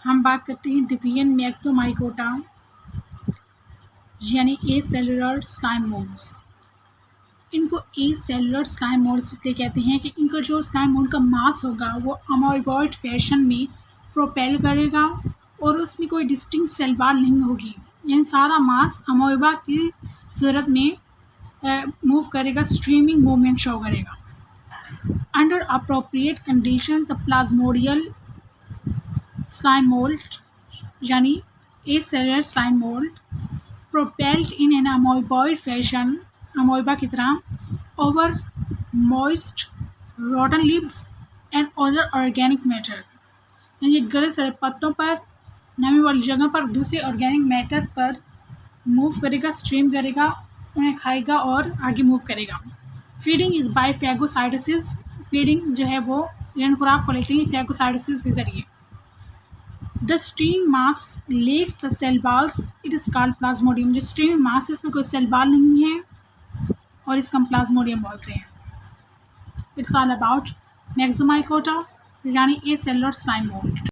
हम बात करते हैं डिवीजन मैक्सोमाइकोटा यानी एसेलुलर स्लाइम मोल्ड्स। इनको एसेलुलर स्लाइम मोल्ड्स इसलिए कहते हैं कि इनका जो स्लाइम मोल्ड का मास होगा वो अमोइबॉइड फैशन में प्रोपेल करेगा और उसमें कोई डिस्टिंक्ट सेल वॉल नहीं होगी, यानी सारा मास अमोइबा की सूरत में मूव करेगा, स्ट्रीमिंग मूवमेंट शो करेगा। Under appropriate condition the plasmodial slime mould यानी acellular slime mould propelled in an amoeboid fashion, amoeba की तरह, over moist rotten leaves and other organic matter, यानी गले सड़े पत्तों पर, नमी वाली जगह पर दूसरे ऑर्गेनिक मैटर पर मूव करेगा, स्ट्रीम करेगा, उन्हें खाएगा और आगे मूव करेगा। Feeding is by phagocytosis, feeding जो है वो खुराक को लेते हैं फैगोसाइटोसिस के जरिए। The stream mass lacks the cell walls, it is called plasmodium. जो स्ट्रीम मास है उसमें कोई सेल वॉल नहीं है और इसका हम प्लाज्मोडियम बोलते हैं। इट्स ऑल अबाउट मैक्सोमाइकोटा यानी एसेलुलर स्लाइम मोल्ड।